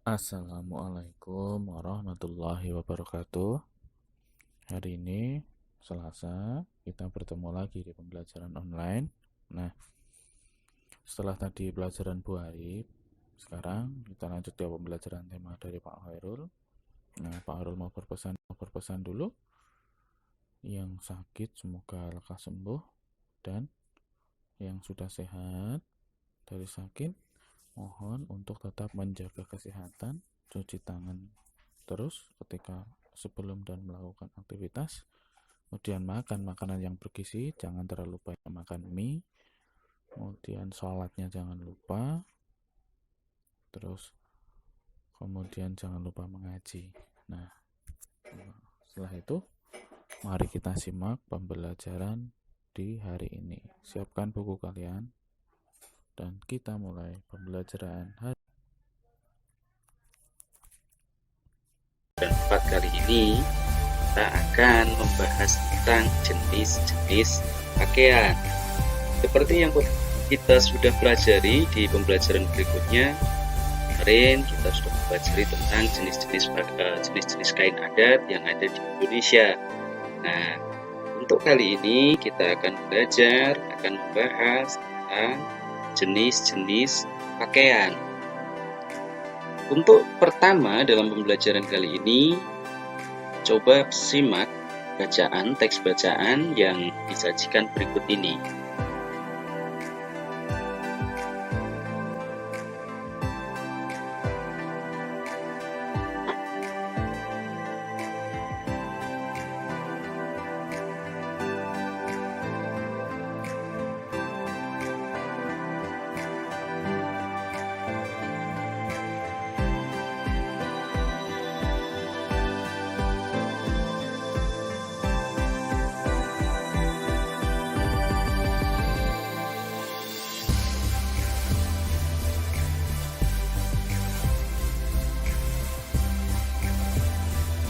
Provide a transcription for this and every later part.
Assalamualaikum warahmatullahi wabarakatuh. Hari ini Selasa, kita bertemu lagi di pembelajaran online. Nah, setelah tadi pelajaran buaib, sekarang kita lanjut ke pembelajaran tema dari Pak Khairul. Nah, Pak Khairul mau berpesan dulu. Yang sakit semoga lekas sembuh, dan yang sudah sehat dari sakit mohon untuk tetap menjaga kesehatan, cuci tangan terus ketika sebelum dan melakukan aktivitas, kemudian makan makanan yang bergizi, jangan terlalu banyak makan mie, kemudian sholatnya jangan lupa, terus kemudian jangan lupa mengaji. Nah, setelah itu mari kita simak pembelajaran di hari ini. Siapkan buku kalian dan kita mulai pembelajaran hari. Dan 4 kali ini kita akan membahas tentang jenis-jenis pakaian. Seperti yang kita sudah pelajari di pembelajaran berikutnya, kemarin kita sudah pelajari tentang jenis-jenis kain adat yang ada di Indonesia. Nah, untuk kali ini kita akan membahas tentang jenis-jenis pakaian. Untuk pertama dalam pembelajaran kali ini, coba simak teks bacaan yang disajikan berikut ini.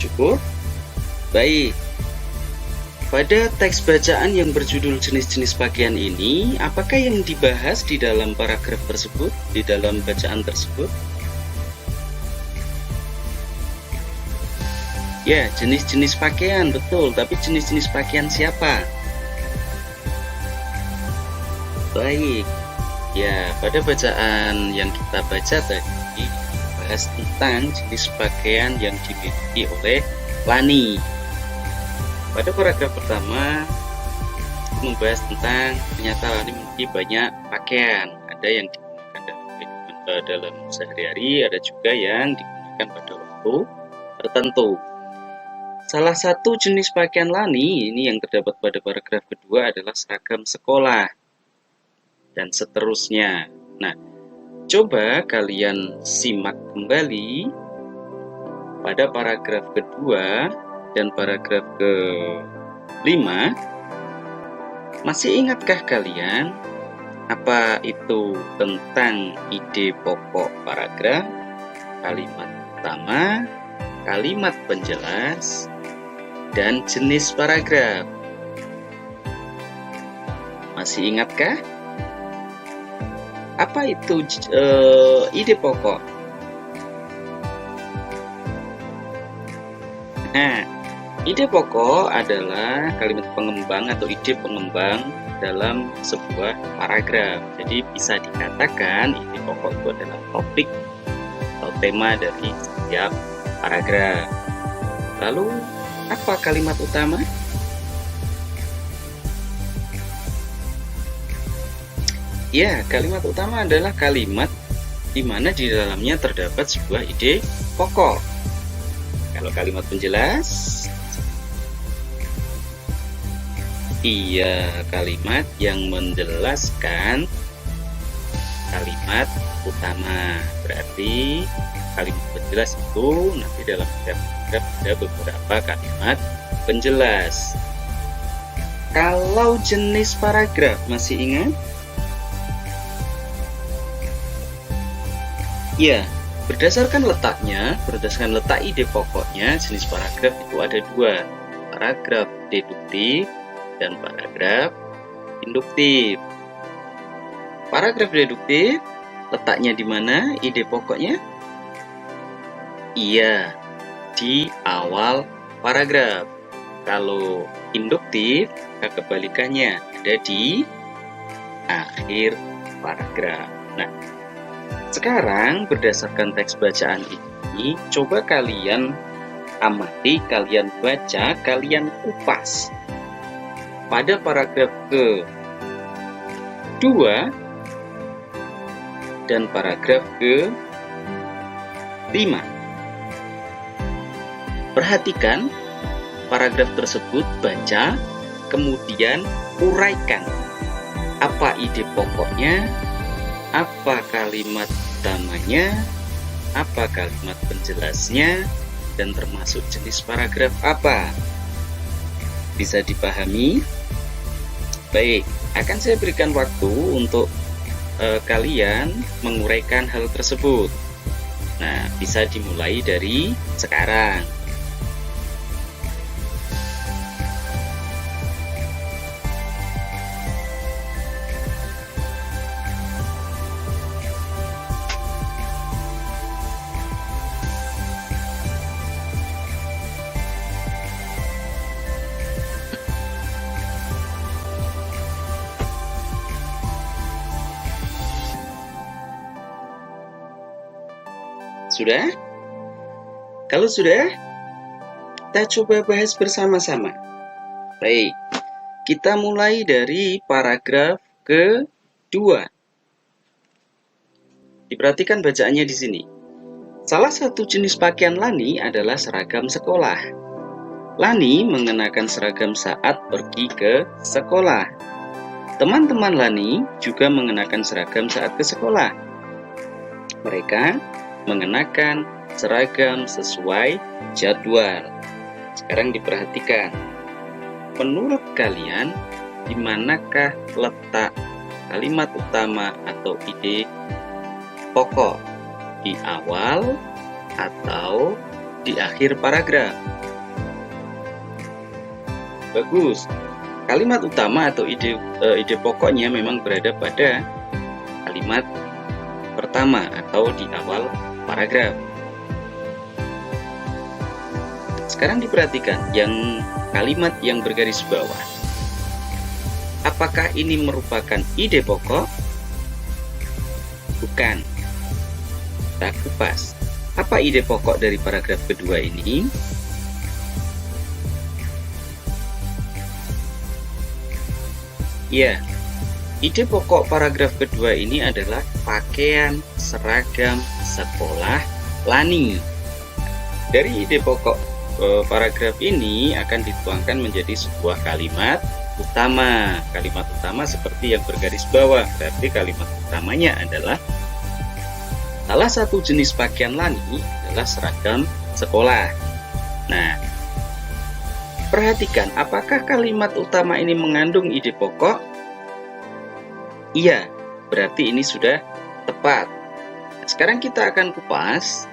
Cukup? Baik. Pada teks bacaan yang berjudul jenis-jenis pakaian ini, apakah yang dibahas di dalam paragraf tersebut, di dalam bacaan tersebut? Ya, jenis-jenis pakaian, betul. Tapi jenis-jenis pakaian siapa? Baik. Ya, pada bacaan yang kita baca tadi, bahas tentang jenis pakaian yang dimiliki oleh Lani. Pada paragraf pertama membahas tentang ternyata Lani memiliki banyak pakaian. Ada yang digunakan dalam sehari-hari, ada juga yang digunakan pada waktu tertentu. Salah satu jenis pakaian Lani ini yang terdapat pada paragraf kedua adalah seragam sekolah dan seterusnya. Nah, coba kalian simak kembali pada paragraf kedua dan paragraf ke-5. Masih ingatkah kalian apa itu tentang ide pokok paragraf, kalimat utama, kalimat penjelas, dan jenis paragraf? Masih ingatkah? Apa itu ide pokok? Nah, ide pokok adalah kalimat pengembang atau ide pengembang dalam sebuah paragraf. Jadi bisa dikatakan ide pokok itu adalah topik atau tema dari setiap paragraf. Lalu, apa kalimat utama? Ya, kalimat utama adalah kalimat di mana di dalamnya terdapat sebuah ide pokok. Kalau kalimat penjelas, iya, kalimat yang menjelaskan kalimat utama. Berarti kalimat penjelas itu nanti dalam paragraf ada beberapa kalimat penjelas. Kalau jenis paragraf masih ingat? Ya, berdasarkan letak ide pokoknya, jenis paragraf itu ada dua, paragraf deduktif dan paragraf induktif. Paragraf deduktif letaknya di mana ide pokoknya? Iya, di awal paragraf. Kalau induktif, kebalikannya ada di akhir paragraf. Nah, sekarang berdasarkan teks bacaan ini, coba kalian amati, kalian baca, kalian kupas. Pada paragraf ke-2 dan paragraf ke-5. Perhatikan paragraf tersebut, baca, kemudian uraikan. Apa ide pokoknya, apa kalimat utamanya, apa kalimat penjelasnya, dan termasuk jenis paragraf apa. Bisa dipahami? Baik, akan saya berikan waktu untuk kalian menguraikan hal tersebut. Nah, bisa dimulai dari sekarang. Sudah? Kalau sudah, kita coba bahas bersama-sama. Baik, kita mulai dari paragraf ke-2. Diperhatikan bacaannya di sini. Salah satu jenis pakaian Lani adalah seragam sekolah. Lani mengenakan seragam saat pergi ke sekolah. Teman-teman Lani juga mengenakan seragam saat ke sekolah. Mereka mengenakan seragam sesuai jadwal. Sekarang diperhatikan. Menurut kalian, di manakah letak kalimat utama atau ide pokok? Di awal atau di akhir paragraf? Bagus. Kalimat utama atau ide pokoknya memang berada pada kalimat pertama atau di awal paragraf. Sekarang diperhatikan yang kalimat yang bergaris bawah. Apakah ini merupakan ide pokok? Bukan. Kita kupas. Apa ide pokok dari paragraf kedua ini? Ya, ide pokok paragraf kedua ini adalah pakaian seragam sekolah Lani. Dari ide pokok paragraf ini akan dituangkan menjadi sebuah kalimat utama. Kalimat utama seperti yang bergaris bawah, berarti kalimat utamanya adalah salah satu jenis pakaian Lani adalah seragam sekolah. Nah, perhatikan, apakah kalimat utama ini mengandung ide pokok? Iya, berarti ini sudah tepat. Sekarang kita akan kupas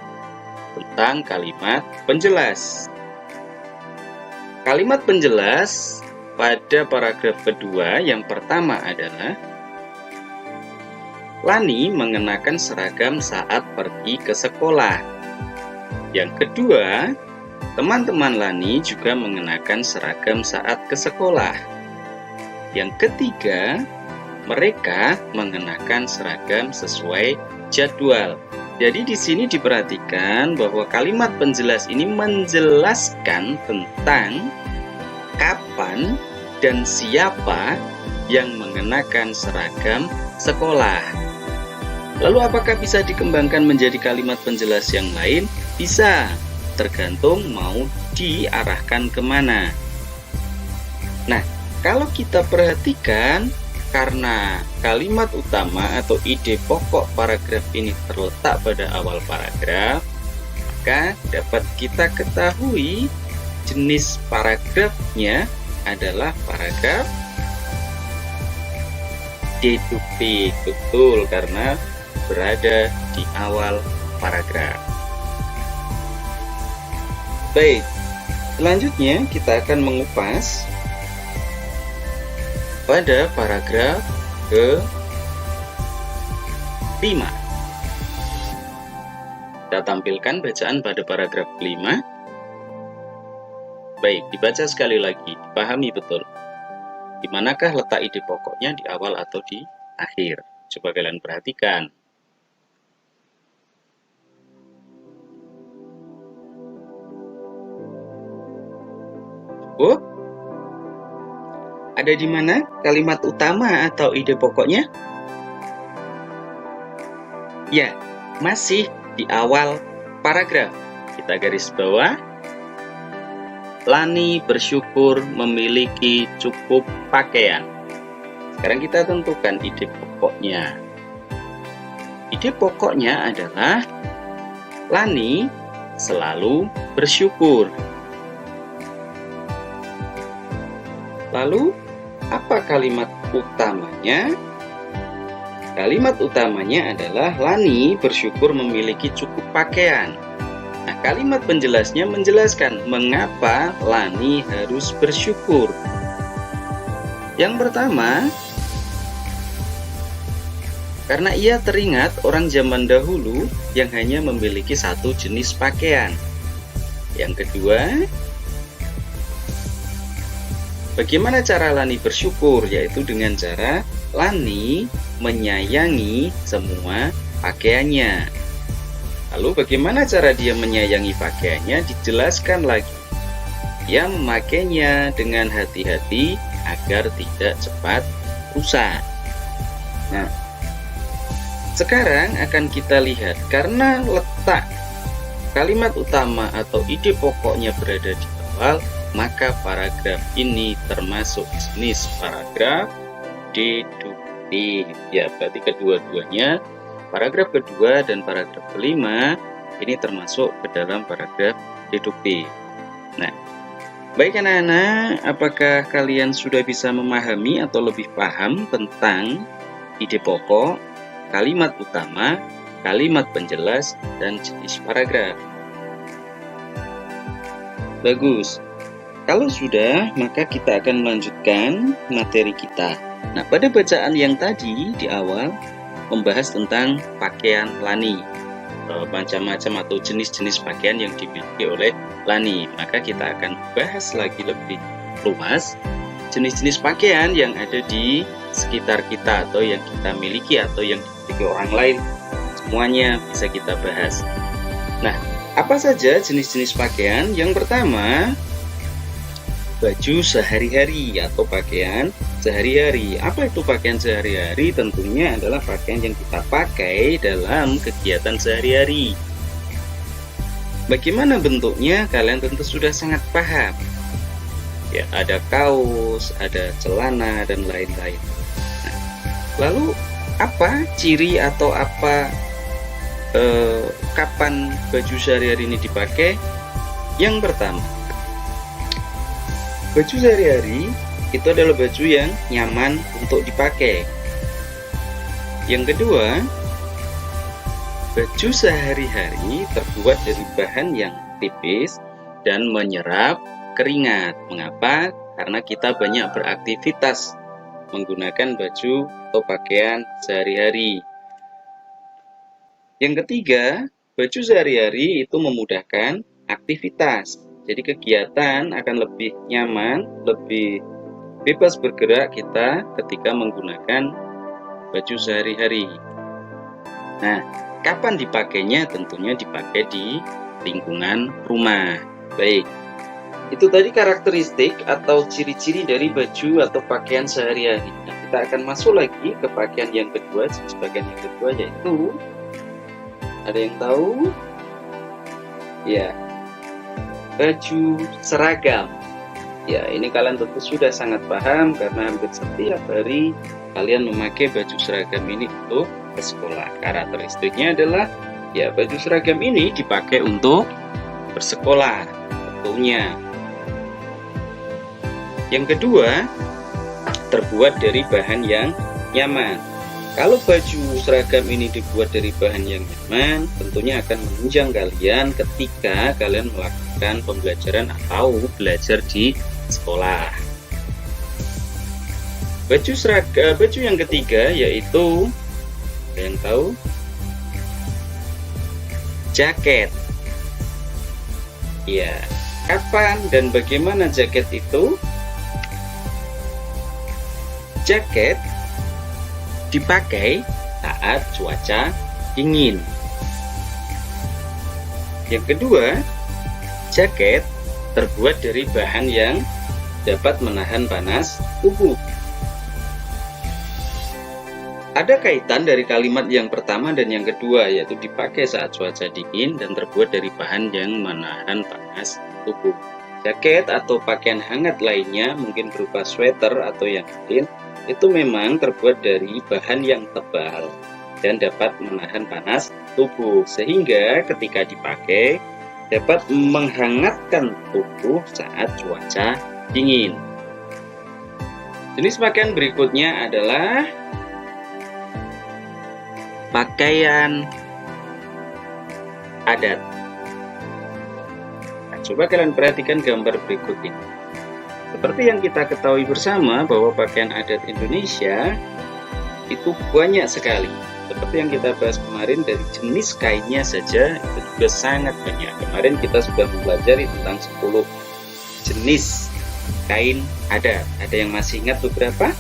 tentang kalimat penjelas. Kalimat penjelas pada paragraf kedua yang pertama adalah Lani mengenakan seragam saat pergi ke sekolah. Yang kedua, teman-teman Lani juga mengenakan seragam saat ke sekolah. Yang ketiga, mereka mengenakan seragam sesuai jadwal. Jadi di sini diperhatikan bahwa kalimat penjelas ini menjelaskan tentang kapan dan siapa yang mengenakan seragam sekolah. Lalu apakah bisa dikembangkan menjadi kalimat penjelas yang lain? Bisa, tergantung mau diarahkan kemana. Nah, kalau kita perhatikan, karena kalimat utama atau ide pokok paragraf ini terletak pada awal paragraf, maka dapat kita ketahui jenis paragrafnya adalah paragraf deduktif. Betul, karena berada di awal paragraf. Baik, selanjutnya kita akan mengupas pada paragraf ke-5. Kita tampilkan bacaan pada paragraf kelima. Baik, dibaca sekali lagi, dipahami betul. Di manakah letak ide pokoknya, di awal atau di akhir? Coba kalian perhatikan. Oh, ada di mana kalimat utama atau ide pokoknya? Ya, masih di awal paragraf. Kita garis bawah. Lani bersyukur memiliki cukup pakaian. Sekarang kita tentukan ide pokoknya. Ide pokoknya adalah Lani selalu bersyukur. Lalu, apa kalimat utamanya? Kalimat utamanya adalah Lani bersyukur memiliki cukup pakaian. Nah, kalimat penjelasnya menjelaskan mengapa Lani harus bersyukur. Yang pertama, karena ia teringat orang zaman dahulu yang hanya memiliki satu jenis pakaian. Yang kedua, bagaimana cara Lani bersyukur? Yaitu dengan cara Lani menyayangi semua pakaiannya. Lalu bagaimana cara dia menyayangi pakaiannya? Dijelaskan lagi. Dia memakainya dengan hati-hati agar tidak cepat rusak. Nah, sekarang akan kita lihat, karena letak kalimat utama atau ide pokoknya berada di awal, maka paragraf ini termasuk jenis paragraf deduktif. Ya, berarti kedua-duanya, paragraf kedua dan paragraf kelima, ini termasuk ke dalam paragraf deduktif. Nah, baik anak-anak, apakah kalian sudah bisa memahami atau lebih paham tentang ide pokok, kalimat utama, kalimat penjelas, dan jenis paragraf? Bagus. Kalau sudah, maka kita akan melanjutkan materi kita. Nah, pada bacaan yang tadi di awal membahas tentang pakaian Lani, macam-macam atau jenis-jenis pakaian yang dimiliki oleh Lani. Maka kita akan bahas lagi lebih luas jenis-jenis pakaian yang ada di sekitar kita atau yang kita miliki atau yang dimiliki orang lain. Semuanya bisa kita bahas. Nah, apa saja jenis-jenis pakaian? Yang pertama, baju sehari-hari atau pakaian sehari-hari. Apa itu pakaian sehari-hari? Tentunya adalah pakaian yang kita pakai dalam kegiatan sehari-hari. Bagaimana bentuknya? Kalian tentu sudah sangat paham. Ya, ada kaos, ada celana, dan lain-lain. Nah, lalu apa ciri atau apa kapan baju sehari-hari ini dipakai? Yang pertama, baju sehari-hari itu adalah baju yang nyaman untuk dipakai. Yang kedua, baju sehari-hari terbuat dari bahan yang tipis dan menyerap keringat. Mengapa? Karena kita banyak beraktivitas menggunakan baju atau pakaian sehari-hari. Yang ketiga, baju sehari-hari itu memudahkan aktivitas. Jadi kegiatan akan lebih nyaman, lebih bebas bergerak kita ketika menggunakan baju sehari-hari. Nah, kapan dipakainya? Tentunya dipakai di lingkungan rumah. Baik, itu tadi karakteristik atau ciri-ciri dari baju atau pakaian sehari-hari. Nah, kita akan masuk lagi ke pakaian yang kedua, jenis pakaian yang kedua, yaitu, ada yang tahu? Ya, baju seragam. Ya, ini kalian tentu sudah sangat paham karena hampir setiap hari kalian memakai baju seragam ini untuk ke sekolah. Karakteristiknya adalah, ya, baju seragam ini dipakai untuk bersekolah tentunya. Yang kedua, terbuat dari bahan yang nyaman. Kalau baju seragam ini dibuat dari bahan yang nyaman, tentunya akan menunjang kalian ketika kalian melakukan pembelajaran atau belajar di sekolah. Baju yang ketiga yaitu, ada yang tahu? jaket. Ya, kapan dan bagaimana jaket itu? Jaket dipakai saat cuaca dingin. Yang kedua, jaket terbuat dari bahan yang dapat menahan panas tubuh. Ada kaitan dari kalimat yang pertama dan yang kedua, yaitu dipakai saat cuaca dingin dan terbuat dari bahan yang menahan panas tubuh. Jaket atau pakaian hangat lainnya, mungkin berupa sweater atau yang lain, itu memang terbuat dari bahan yang tebal dan dapat menahan panas tubuh, sehingga ketika dipakai dapat menghangatkan tubuh saat cuaca dingin. Jenis pakaian berikutnya adalah pakaian adat. Nah, coba kalian perhatikan gambar berikut ini. Seperti yang kita ketahui bersama bahwa pakaian adat Indonesia itu banyak sekali. Seperti yang kita bahas kemarin, dari jenis kainnya saja itu juga sangat banyak. Kemarin kita sudah mempelajari tentang 10 jenis kain adat. Ada yang masih ingat beberapa?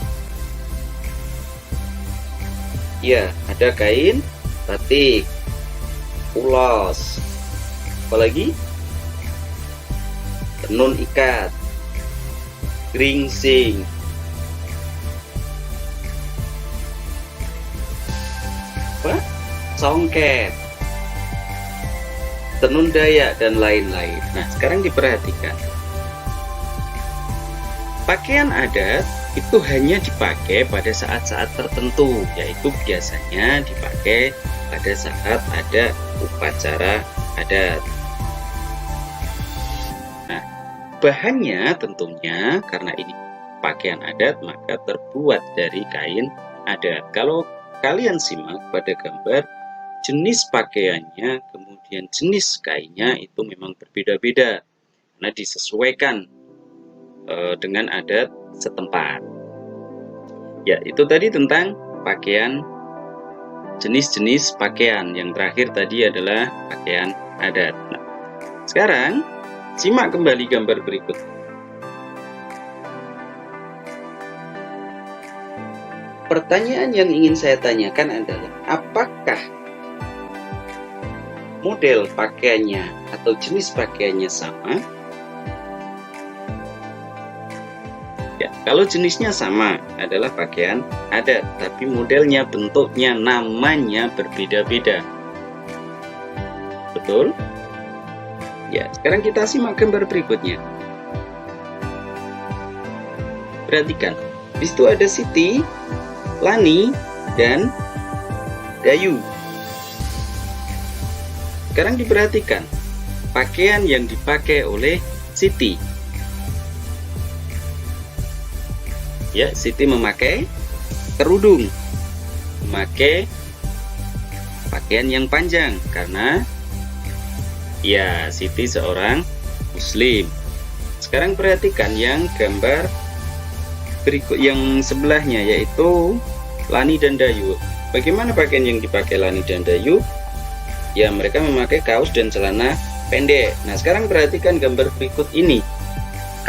Ya, ada kain batik, ulos, apalagi tenun ikat, geringsing, songket, tenun Dayak, dan lain-lain. Nah, sekarang diperhatikan. Pakaian adat itu hanya dipakai pada saat-saat tertentu, yaitu biasanya dipakai pada saat ada upacara adat. Nah, bahannya tentunya karena ini pakaian adat maka terbuat dari kain adat. Kalau kalian simak pada gambar, jenis pakaiannya kemudian jenis kainnya itu memang berbeda-beda karena disesuaikan dengan adat setempat. Ya, itu tadi tentang pakaian, jenis-jenis pakaian. Yang terakhir tadi adalah pakaian adat. Nah, sekarang simak kembali gambar berikut. Pertanyaan yang ingin saya tanyakan adalah, apakah model pakaiannya atau jenis pakaiannya sama? Ya, kalau jenisnya sama adalah pakaian adat, tapi modelnya, bentuknya, namanya berbeda-beda. Betul? Ya, sekarang kita simak gambar berikutnya. Perhatikan, di situ ada Siti, Lani, dan Dayu. Sekarang diperhatikan pakaian yang dipakai oleh Siti. Ya, Siti memakai kerudung, memakai pakaian yang panjang karena ya Siti seorang muslim. Sekarang perhatikan yang gambar berikut yang sebelahnya, yaitu Lani dan Dayu. Bagaimana pakaian yang dipakai Lani dan Dayu? Ya, mereka memakai kaos dan celana pendek. Nah, sekarang perhatikan gambar berikut ini.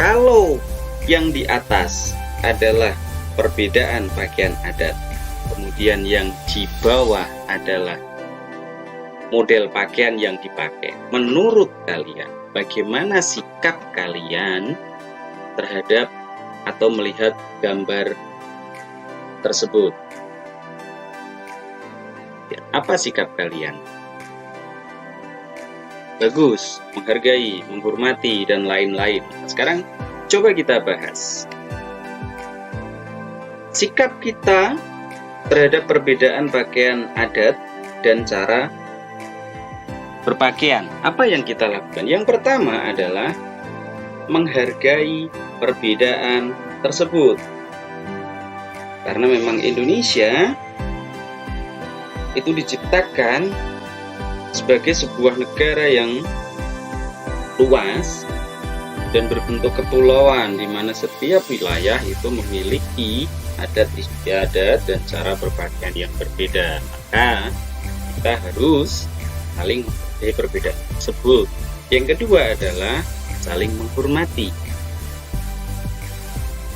Kalau yang di atas adalah perbedaan pakaian adat, kemudian yang di bawah adalah model pakaian yang dipakai. Menurut kalian, bagaimana sikap kalian terhadap atau melihat gambar tersebut? Ya, apa sikap kalian? Bagus, menghargai, menghormati, dan lain-lain. Sekarang coba kita bahas sikap kita terhadap perbedaan pakaian adat dan cara berpakaian. Apa yang kita lakukan? Yang pertama adalah menghargai perbedaan tersebut. Karena memang Indonesia itu diciptakan sebagai sebuah negara yang luas dan berbentuk kepulauan, di mana setiap wilayah itu memiliki adat istiadat dan cara berpakaian yang berbeda. Maka kita harus saling menghargai perbedaan tersebut. Yang kedua adalah saling menghormati.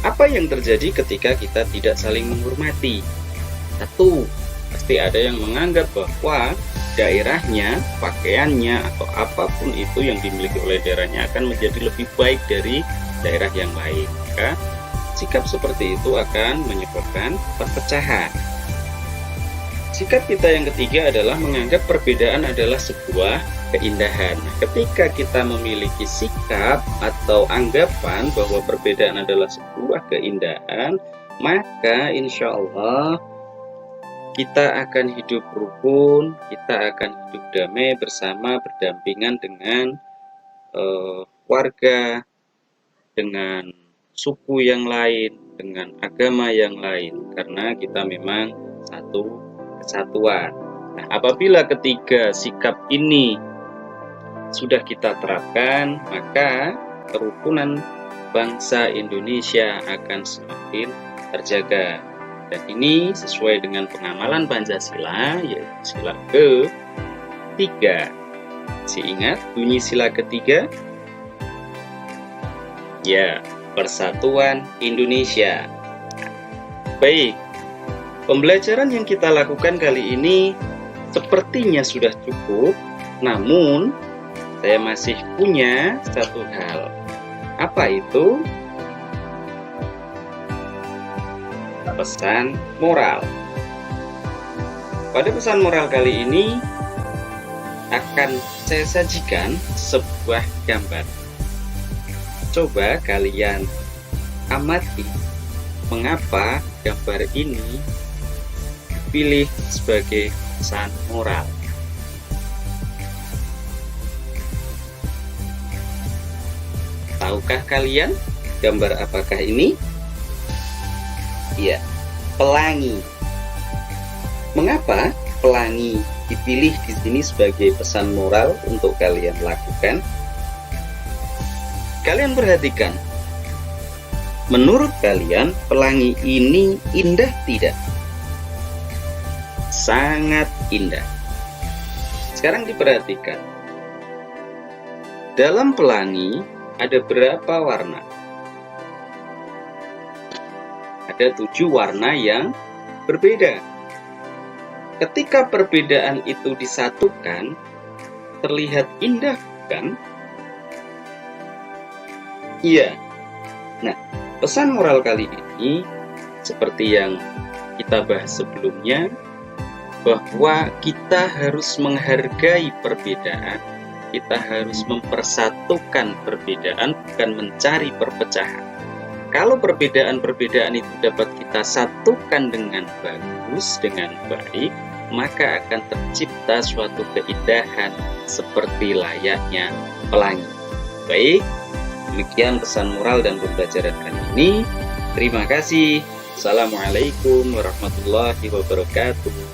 Apa yang terjadi ketika kita tidak saling menghormati? Satu, pasti ada yang menganggap bahwa daerahnya, pakaiannya, atau apapun itu yang dimiliki oleh daerahnya akan menjadi lebih baik dari daerah yang lain. Maka sikap seperti itu akan menyebabkan perpecahan. Sikap kita yang ketiga adalah menganggap perbedaan adalah sebuah keindahan. Ketika kita memiliki sikap atau anggapan bahwa perbedaan adalah sebuah keindahan, maka insya Allah kita akan hidup rukun, kita akan hidup damai bersama, berdampingan dengan warga, dengan suku yang lain, dengan agama yang lain, karena kita memang satu kesatuan. Nah, apabila ketiga sikap ini sudah kita terapkan, maka kerukunan bangsa Indonesia akan semakin terjaga. Dan ini sesuai dengan pengamalan Pancasila, yaitu sila ke-3. Masih ingat bunyi sila ketiga? Ya, Persatuan Indonesia. Baik, pembelajaran yang kita lakukan kali ini sepertinya sudah cukup, namun saya masih punya satu hal. Apa itu? Pesan moral. Pada pesan moral kali ini akan saya sajikan sebuah gambar. Coba kalian amati mengapa gambar ini dipilih sebagai pesan moral. Tahukah kalian gambar apakah ini? Ya, pelangi. Mengapa pelangi dipilih di sini sebagai pesan moral untuk kalian lakukan? Kalian perhatikan, menurut kalian pelangi ini indah tidak? Sangat indah. Sekarang diperhatikan, dalam pelangi ada berapa warna? Ada 7 warna yang berbeda. Ketika perbedaan itu disatukan, terlihat indah, bukan? Iya. Nah, pesan moral kali ini seperti yang kita bahas sebelumnya, bahwa kita harus menghargai perbedaan, kita harus mempersatukan perbedaan, bukan mencari perpecahan. Kalau perbedaan-perbedaan itu dapat kita satukan dengan bagus, dengan baik, maka akan tercipta suatu keindahan seperti layaknya pelangi. Baik, demikian pesan moral dan pembelajaran kali ini. Terima kasih. Assalamualaikum warahmatullahi wabarakatuh.